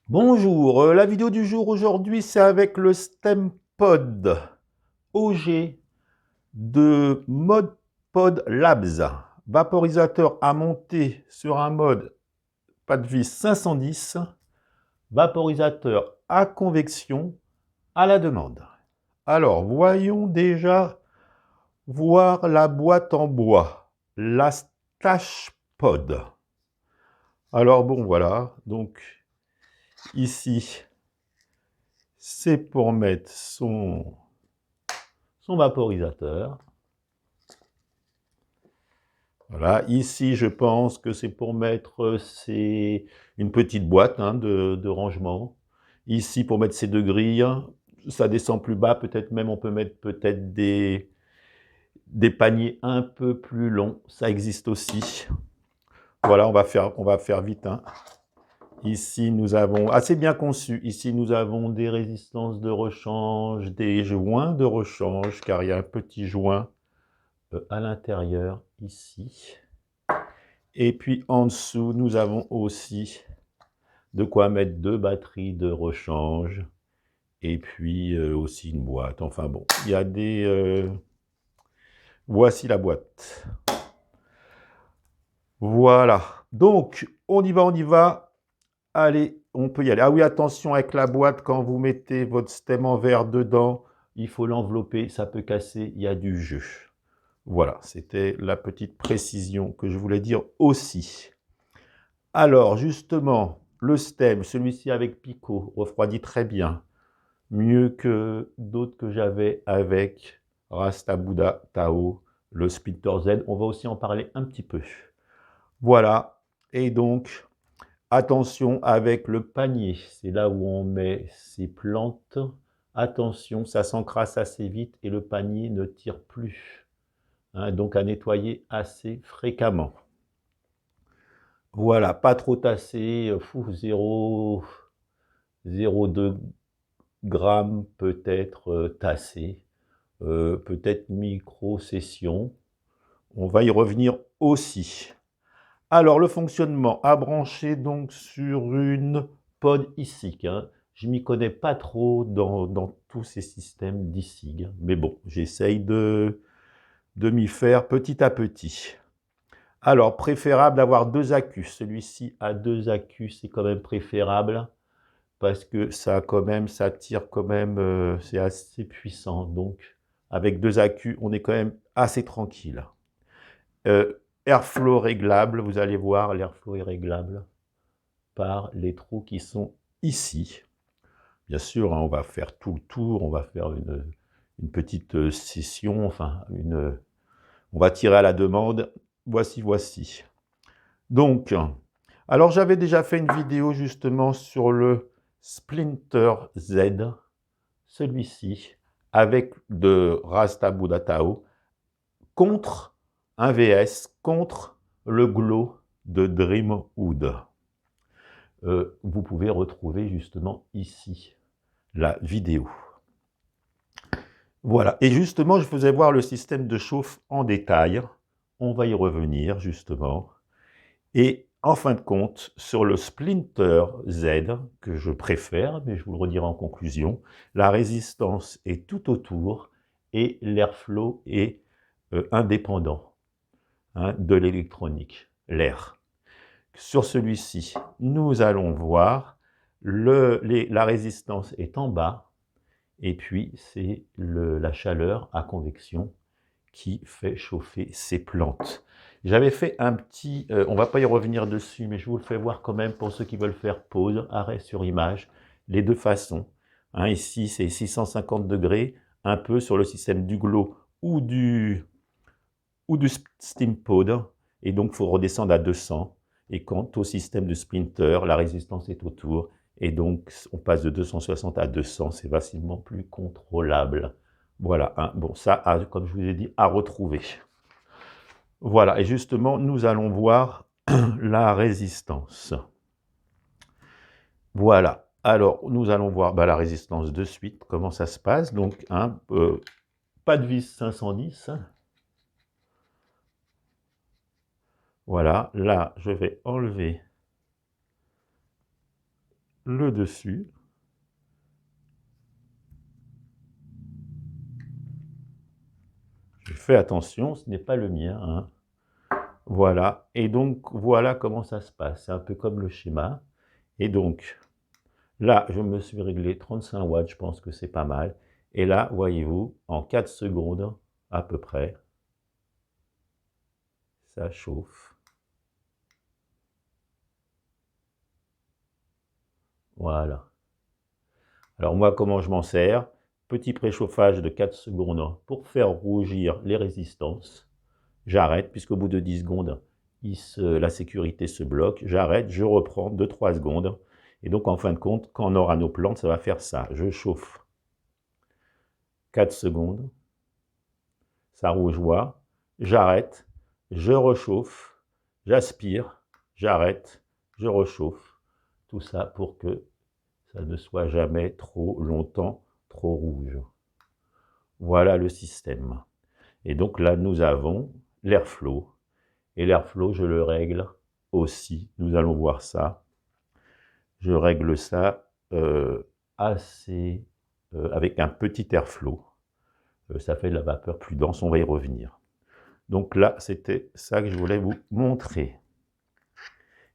Bonjour, la vidéo du jour aujourd'hui, c'est avec le StemPod OG de ModPod Labs. Vaporisateur à monter sur un mode pas de vis 510, vaporisateur à convection à la demande. Alors, voyons déjà voir la boîte en bois, la StashPod. Alors bon, voilà, donc ici, c'est pour mettre son vaporisateur. Voilà, ici je pense que c'est pour mettre une petite boîte de rangement. Ici pour mettre ces deux grilles, ça descend plus bas, peut-être même on peut mettre peut-être des paniers un peu plus longs, ça existe aussi. Voilà, on va faire vite. Ici nous avons, assez bien conçu, ici nous avons des résistances de rechange, des joints de rechange, car il y a un petit joint à l'intérieur ici. Et puis en dessous, nous avons aussi de quoi mettre deux batteries de rechange et puis aussi une boîte. Enfin bon, il y a des... voici la boîte. Voilà. Donc, on y va, on y va. Allez, on peut y aller. Ah oui, attention avec la boîte, quand vous mettez votre stem en verre dedans, il faut l'envelopper, ça peut casser, il y a du jeu. Voilà, c'était la petite précision que je voulais dire aussi. Alors, justement, le stem, celui-ci avec picot, refroidit très bien. Mieux que d'autres que j'avais avec Rasta Buddha Tao, le Splinter Z. On va aussi en parler un petit peu. Voilà. Et donc, attention avec le panier. C'est là où on met ses plantes. Attention, ça s'encrasse assez vite et le panier ne tire plus. Donc, à nettoyer assez fréquemment. Voilà, pas trop tassé, 0,2 grammes peut-être tassé, peut-être micro-session. On va y revenir aussi. Alors, le fonctionnement à brancher donc sur une pod e-cig. Je m'y connais pas trop dans tous ces systèmes d'e-cig, mais bon, j'essaye de m'y faire petit à petit. Alors, préférable d'avoir deux accus. Celui-ci a deux accus, c'est quand même préférable parce que ça tire quand même, c'est assez puissant. Donc, avec deux accus, on est quand même assez tranquille. Airflow réglable, vous allez voir, l'airflow est réglable par les trous qui sont ici. Bien sûr, on va faire tout le tour, on va faire une petite session, enfin, on va tirer à la demande. Voici. Donc, alors j'avais déjà fait une vidéo justement sur le Splinter Z, celui-ci, avec de Rasta Buddha Tao, contre un VS, contre le Glow de Dreamwood. Vous pouvez retrouver justement ici la vidéo. Voilà, et justement, je faisais voir le système de chauffe en détail. On va y revenir justement. Et en fin de compte, sur le Splinter Z, que je préfère, mais je vous le redirai en conclusion, la résistance est tout autour et l'airflow est indépendant de l'électronique, l'air. Sur celui-ci, nous allons voir la résistance est en bas et puis c'est la chaleur à convection qui fait chauffer ces plantes. J'avais fait un petit, on ne va pas y revenir dessus, mais je vous le fais voir quand même pour ceux qui veulent faire pause, arrêt sur image, les deux façons. Ici, c'est 650 degrés, un peu sur le système du Glow ou du StemPod, et donc il faut redescendre à 200. Et quant au système de Splinter, la résistance est autour, et donc on passe de 260 à 200, c'est facilement plus contrôlable. Voilà, bon, ça, comme je vous ai dit, à retrouver. Voilà, et justement, nous allons voir la résistance. Voilà, alors nous allons voir la résistance de suite, comment ça se passe. Donc, pas de vis 510. Voilà, là, je vais enlever le dessus. Je fais attention, ce n'est pas le mien, hein. Voilà, et donc voilà comment ça se passe. C'est un peu comme le schéma. Et donc, là, je me suis réglé 35 watts, je pense que c'est pas mal. Et là, voyez-vous, en 4 secondes, à peu près, ça chauffe. Voilà. Alors moi, comment je m'en sers? Petit préchauffage de 4 secondes pour faire rougir les résistances. J'arrête, puisqu'au bout de 10 secondes, la sécurité se bloque. J'arrête, je reprends 2-3 secondes. Et donc, en fin de compte, quand on aura nos plantes, ça va faire ça. Je chauffe 4 secondes, ça rougeoie, j'arrête, je rechauffe, j'aspire, j'arrête, je rechauffe. Tout ça pour que ça ne soit jamais trop longtemps trop rouge. Voilà le système. Et donc là, nous avons l'airflow. Et l'airflow, je le règle aussi. Nous allons voir ça. Je règle ça avec un petit airflow. Ça fait de la vapeur plus dense, on va y revenir. Donc là, c'était ça que je voulais vous montrer.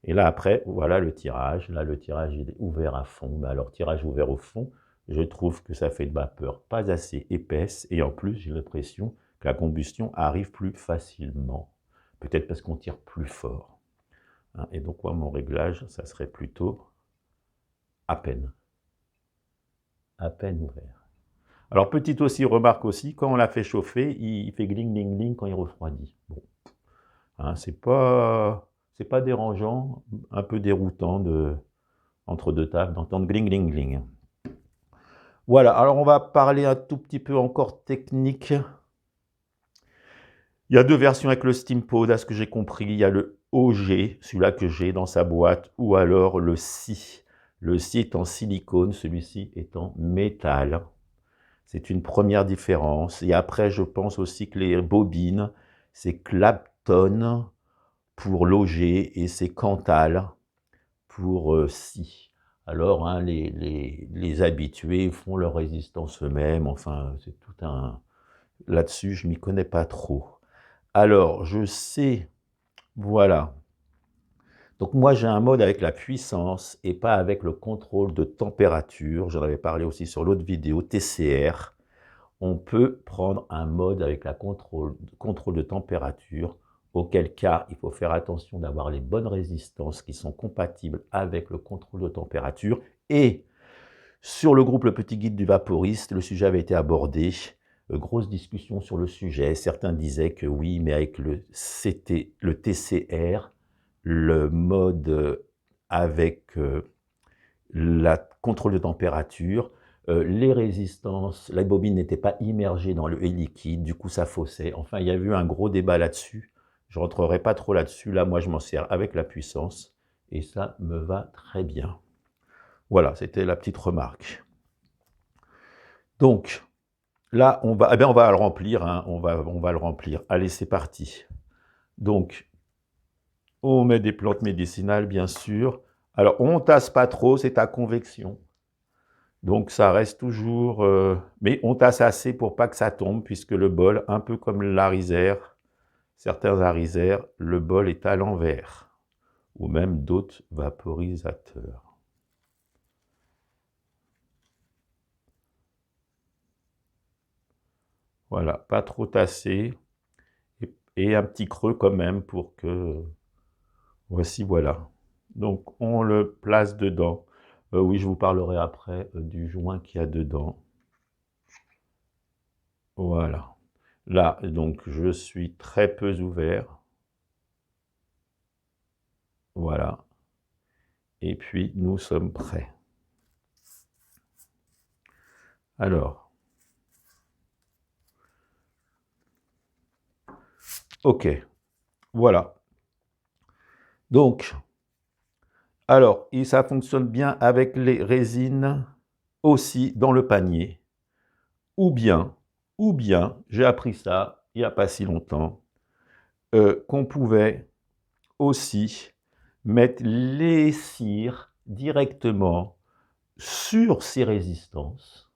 Et là, après, voilà le tirage. Là, le tirage il est ouvert à fond. Mais alors, tirage ouvert au fond, je trouve que ça fait une vapeur pas assez épaisse. Et en plus, j'ai l'impression que la combustion arrive plus facilement. Peut-être parce qu'on tire plus fort. Hein, et donc, moi, mon réglage, ça serait plutôt à peine ouvert. Alors, petite aussi remarque aussi, quand on l'a fait chauffer, il fait gling, gling, gling quand il refroidit. Bon, hein, c'est pas dérangeant, un peu déroutant entre deux tables d'entendre gling, gling, gling. Voilà, alors on va parler un tout petit peu encore technique. Il y a deux versions avec le SteamPod, à ce que j'ai compris. Il y a le OG, celui-là que j'ai dans sa boîte, ou alors le Si. Le Si est en silicone, celui-ci est en métal. C'est une première différence. Et après, je pense aussi que les bobines, c'est Clapton pour l'OG et c'est Cantal pour Si. Alors, hein, les habitués font leur résistance eux-mêmes. Enfin, c'est tout un... Là-dessus, je ne m'y connais pas trop. Alors, je sais... Voilà. Donc moi, j'ai un mode avec la puissance et pas avec le contrôle de température. J'en avais parlé aussi sur l'autre vidéo, TCR. On peut prendre un mode avec la contrôle de température, auquel cas, il faut faire attention d'avoir les bonnes résistances qui sont compatibles avec le contrôle de température. Et sur le groupe Le Petit Guide du Vaporiste, le sujet avait été abordé. Grosse discussion sur le sujet. Certains disaient que oui, mais avec le TCR, le mode avec la contrôle de température, les résistances, la bobine n'était pas immergée dans le liquide, du coup ça faussait. Enfin, il y a eu un gros débat là-dessus. Je ne rentrerai pas trop là-dessus. Là, moi, je m'en sers avec la puissance et ça me va très bien. Voilà, c'était la petite remarque. Donc, là, on va le remplir. Hein, on va le remplir. Allez, c'est parti. Donc, on met des plantes médicinales, bien sûr. Alors, on ne tasse pas trop, c'est à convection. Donc, ça reste toujours... mais on tasse assez pour pas que ça tombe, puisque le bol, un peu comme l'arisère, certains arisères, le bol est à l'envers, ou même d'autres vaporisateurs. Voilà, pas trop tassé, et un petit creux quand même pour que... Voici, voilà. Donc, on le place dedans. Oui, je vous parlerai après du joint qu'il y a dedans. Voilà. Là, donc, je suis très peu ouvert. Voilà. Et puis, nous sommes prêts. Alors. OK. Voilà. Donc, alors, et ça fonctionne bien avec les résines aussi dans le panier. Ou bien, j'ai appris ça il n'y a pas si longtemps, qu'on pouvait aussi mettre les cires directement sur ces résistances,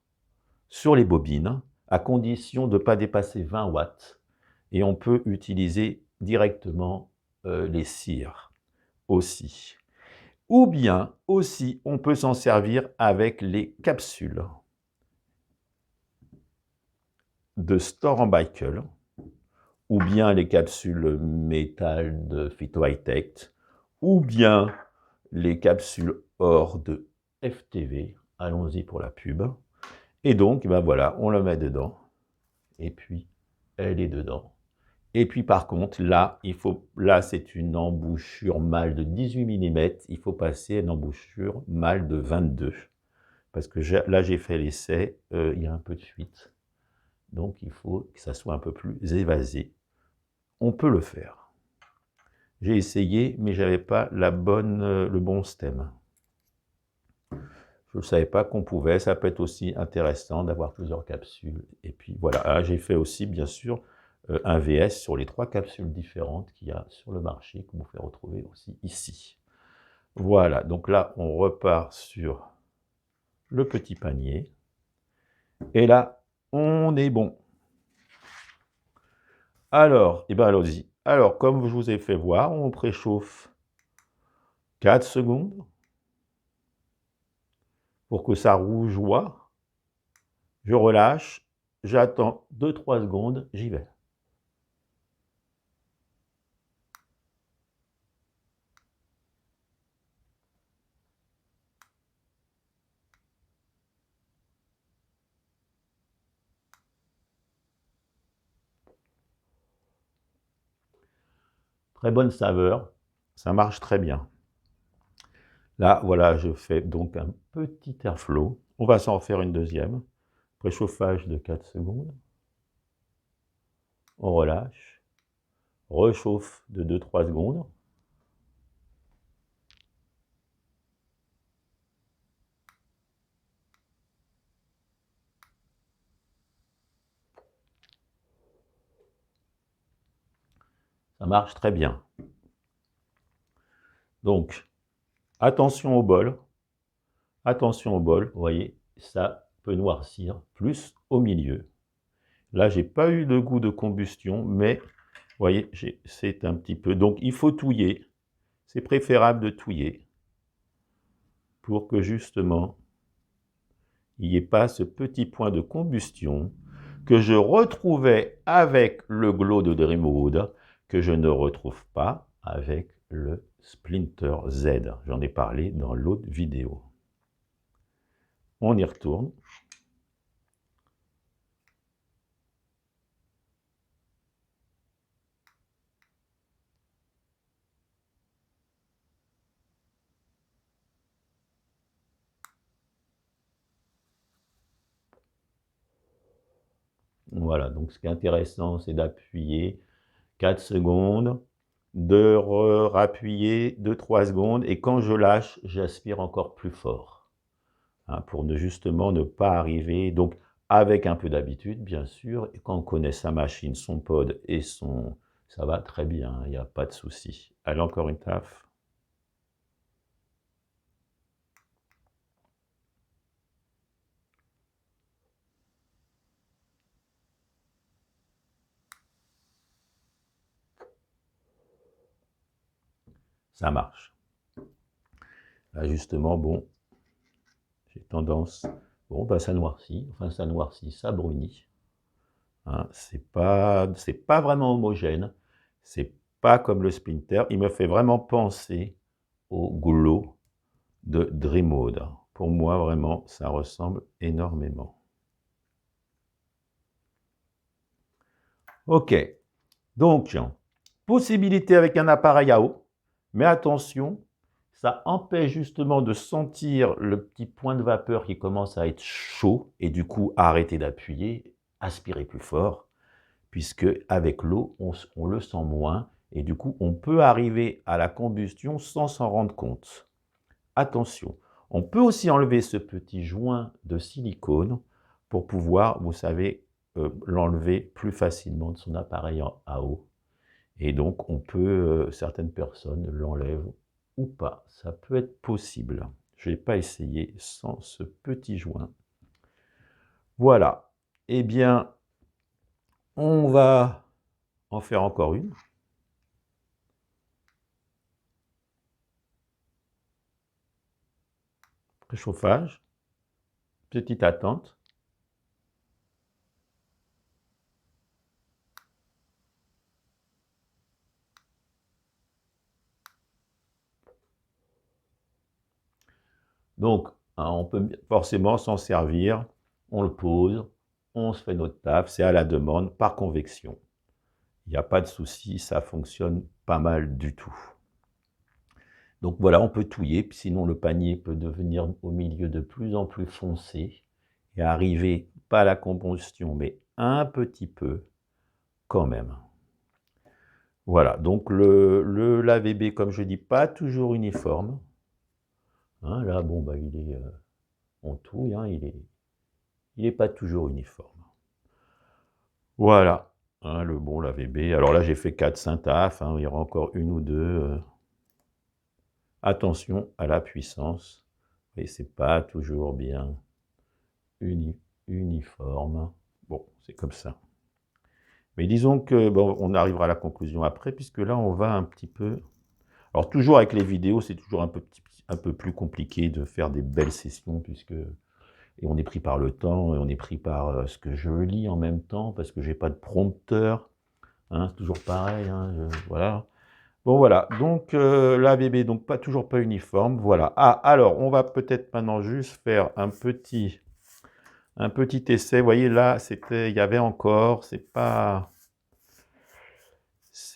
sur les bobines, à condition de ne pas dépasser 20 watts. Et on peut utiliser directement les cires aussi. Ou bien aussi, on peut s'en servir avec les capsules de Store & Bickel, ou bien les capsules métal de Phyto High-Tech, ou bien les capsules or de FTV. Allons-y pour la pub. Et donc, ben voilà, on le met dedans. Et puis, elle est dedans. Et puis, par contre, là, là c'est une embouchure mâle de 18 mm. Il faut passer à une embouchure mâle de 22. Parce que là, j'ai fait l'essai, il y a un peu de fuite. Donc, il faut que ça soit un peu plus évasé. On peut le faire. J'ai essayé, mais je n'avais pas le bon stem. Je ne savais pas qu'on pouvait. Ça peut être aussi intéressant d'avoir plusieurs capsules. Et puis voilà, j'ai fait aussi, bien sûr, un VS sur les 3 capsules différentes qu'il y a sur le marché, que vous pouvez retrouver aussi ici. Voilà, donc là, on repart sur le petit panier. Et là, on est bon. Alors, eh ben allons-y. Alors, comme je vous ai fait voir, on préchauffe 4 secondes pour que ça rougeoie. Je relâche, j'attends 2-3 secondes, j'y vais. Très bonne saveur, ça marche très bien. Là, voilà, je fais donc un petit airflow. On va s'en refaire une deuxième. Préchauffage de 4 secondes. On relâche. Rechauffe de 2-3 secondes. Ça marche très bien. Donc, attention au bol. Attention au bol, vous voyez, ça peut noircir plus au milieu. Là, j'ai pas eu de goût de combustion, mais vous voyez, c'est un petit peu. Donc, il faut touiller. C'est préférable de touiller pour que justement, il n'y ait pas ce petit point de combustion que je retrouvais avec le glow de Dreamwood, que je ne retrouve pas avec le Splinter Z. J'en ai parlé dans l'autre vidéo. On y retourne. Voilà, donc ce qui est intéressant, c'est d'appuyer 4 secondes, de rappuyer 2-3 secondes, et quand je lâche, j'aspire encore plus fort, hein, pour justement ne pas arriver, donc avec un peu d'habitude, bien sûr, et quand on connaît sa machine, son pod et ça va très bien, il n'y a pas de souci. Allez, encore une taf. Ça marche. Là, justement, bon, j'ai tendance, bon, bah, ça noircit, enfin ça noircit, ça brunit. Hein, c'est pas vraiment homogène, c'est pas comme le Splinter. Il me fait vraiment penser au glow de Dreamwood. Pour moi, vraiment, ça ressemble énormément. Ok, donc, possibilité avec un appareil à eau, mais attention, ça empêche justement de sentir le petit point de vapeur qui commence à être chaud, et du coup, arrêter d'appuyer, aspirer plus fort, puisque avec l'eau, on le sent moins, et du coup, on peut arriver à la combustion sans s'en rendre compte. Attention, on peut aussi enlever ce petit joint de silicone pour pouvoir, vous savez, l'enlever plus facilement de son appareil à eau. Et donc, certaines personnes l'enlèvent ou pas, ça peut être possible. Je n'ai pas essayé sans ce petit joint. Voilà. Eh bien, on va en faire encore une. Préchauffage. Petite attente. Donc, hein, on peut forcément s'en servir. On le pose, on se fait notre taf. C'est à la demande, par convection. Il n'y a pas de souci, ça fonctionne pas mal du tout. Donc voilà, on peut touiller, sinon le panier peut devenir au milieu de plus en plus foncé et arriver, pas à la combustion, mais un petit peu quand même. Voilà, donc le lave-bébé, comme je dis, pas toujours uniforme. Hein, là, bon, bah, il est, on touille, hein, il est pas toujours uniforme. Voilà, hein, le bon lave-bébé. Alors là, j'ai fait 4-5 tafs, hein, il y aura encore une ou deux. Attention à la puissance, et c'est pas toujours bien uniforme. Bon, c'est comme ça. Mais disons que, bon, on arrivera à la conclusion après, puisque là, on va un petit peu... Alors, toujours avec les vidéos, c'est toujours un peu plus compliqué de faire des belles sessions, puisque et on est pris par le temps, et on est pris par ce que je lis en même temps, parce que j'ai pas de prompteur. Hein, c'est toujours pareil, hein, voilà. Bon, voilà, donc la bébé, donc toujours pas uniforme, voilà. Ah, alors, on va peut-être maintenant juste faire un petit essai. Vous voyez, là, il y avait encore,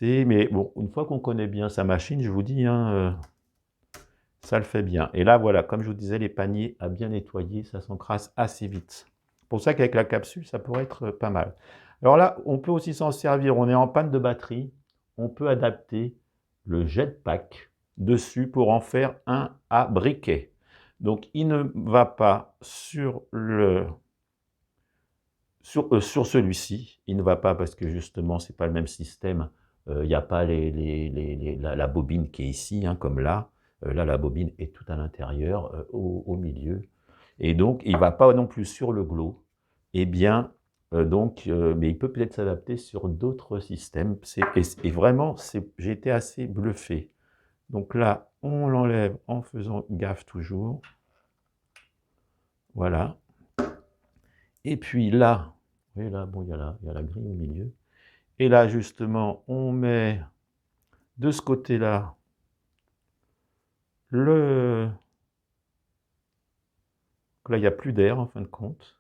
mais bon, une fois qu'on connaît bien sa machine, je vous dis, hein, ça le fait bien. Et là, voilà, comme je vous disais, les paniers à bien nettoyer, ça s'encrasse assez vite. C'est pour ça qu'avec la capsule, ça pourrait être pas mal. Alors là, on peut aussi s'en servir, on est en panne de batterie, on peut adapter le jetpack dessus pour en faire un à briquet. Donc, il ne va pas sur celui-ci, il ne va pas parce que justement, ce n'est pas le même système. Il n'y a pas la bobine qui est ici, hein, comme là. Là, la bobine est tout à l'intérieur, au milieu. Et donc, il ne va pas non plus sur le glow. Eh bien, mais il peut peut-être s'adapter sur d'autres systèmes. Et vraiment, j'ai été assez bluffé. Donc là, on l'enlève en faisant gaffe toujours. Voilà. Et puis là, et là, bon, il y a la grille au milieu. Et là, justement, on met de ce côté-là là, il n'y a plus d'air en fin de compte.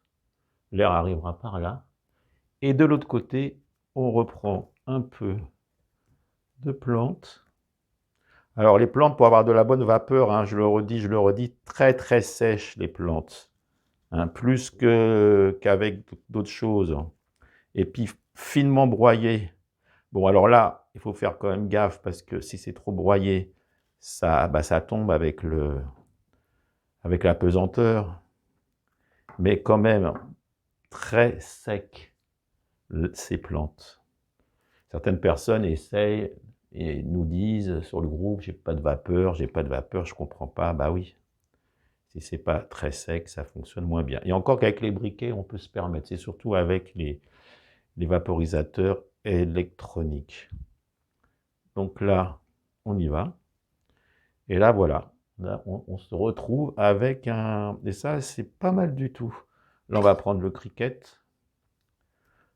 L'air arrivera par là. Et de l'autre côté, on reprend un peu de plantes. Alors, les plantes, pour avoir de la bonne vapeur, hein, je le redis, très très sèches les plantes. Hein, plus qu'avec d'autres choses. Et puis, finement broyées. Bon, alors là, il faut faire quand même gaffe, parce que si c'est trop broyé, ça tombe avec la pesanteur. Mais quand même, très sec, ces plantes. Certaines personnes essayent et nous disent sur le groupe, j'ai pas de vapeur, je comprends pas. Bah oui, si c'est pas très sec, ça fonctionne moins bien. Et encore qu'avec les briquets, on peut se permettre. C'est surtout avec les vaporisateurs électroniques. Donc là, on y va. Et là, voilà. Là, on se retrouve avec un... Et ça, c'est pas mal du tout. Là, on va prendre le cricket.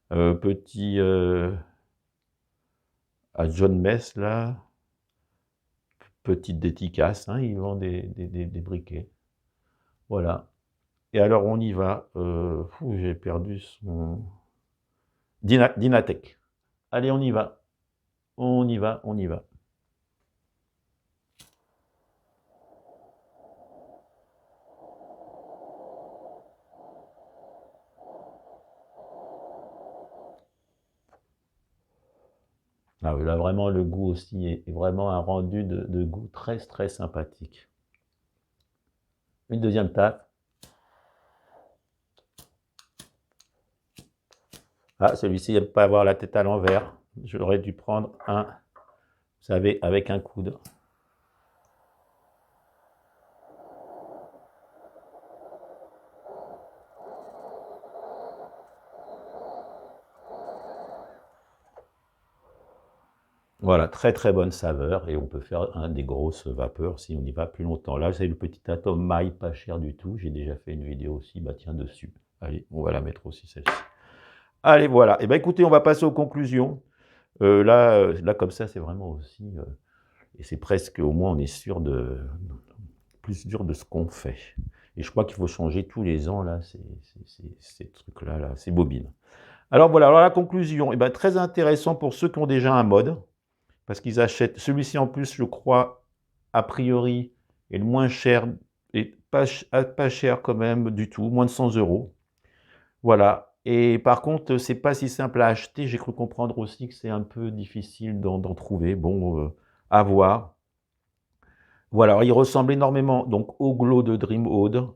Petit... à John Mess, là. Petite dédicace, hein, ils vendent des briquets. Voilà. Et alors, on y va. J'ai perdu son... Dynatec. Allez, on y va. On y va, on y va. Ah oui, là, vraiment, le goût aussi est vraiment un rendu de goût très, très sympathique. Une deuxième tape. Ah, celui-ci n'aime pas avoir la tête à l'envers. J'aurais dû prendre un, vous savez, avec un coude. Voilà, très très bonne saveur et on peut faire des grosses vapeurs si on y va plus longtemps. Là, c'est le petit atome maille, pas cher du tout. J'ai déjà fait une vidéo aussi, bah tiens, dessus. Allez, on va la mettre aussi celle-ci. Allez, voilà. Et ben écoutez, on va passer aux conclusions. Là comme ça, c'est vraiment aussi, et c'est presque, au moins on est sûr plus sûr de ce qu'on fait. Et je crois qu'il faut changer tous les ans, là, ces trucs-là, là, ces bobines. Alors voilà, alors la conclusion, eh ben, très intéressant pour ceux qui ont déjà un mode, parce qu'ils achètent, celui-ci en plus, je crois, a priori, est le moins cher, et pas cher quand même du tout, moins de 100 euros. Voilà. Et par contre, c'est pas si simple à acheter. J'ai cru comprendre aussi que c'est un peu difficile d'en trouver. Bon, à voir. Voilà, alors il ressemble énormément donc au Glow de Dreamhood,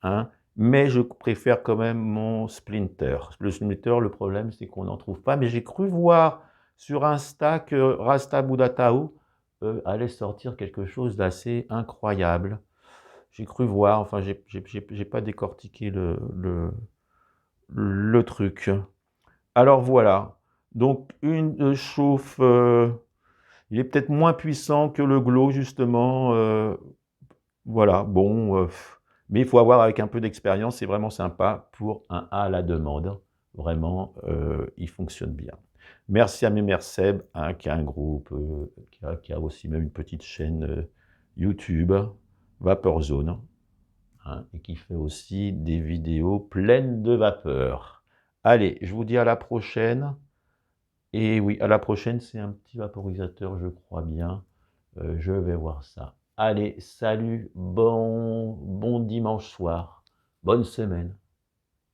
hein, mais je préfère quand même mon Splinter. Le Splinter, le problème, c'est qu'on n'en trouve pas, mais j'ai cru voir sur Insta que Rasta Budatao allait sortir quelque chose d'assez incroyable. J'ai cru voir, enfin, j'ai pas décortiqué le truc. Alors voilà, donc une chauffe, il est peut-être moins puissant que le Glow justement, voilà, bon, mais il faut avoir avec un peu d'expérience, c'est vraiment sympa pour un à la demande. Vraiment, il fonctionne bien. Merci à Memerseb, hein, qui a un groupe, qui a aussi même une petite chaîne YouTube, Vapor Zone, hein, et qui fait aussi des vidéos pleines de vapeur. Allez, je vous dis à la prochaine. Et oui, à la prochaine, c'est un petit vaporisateur, je crois bien. Je vais voir ça. Allez, salut, bon dimanche soir, bonne semaine.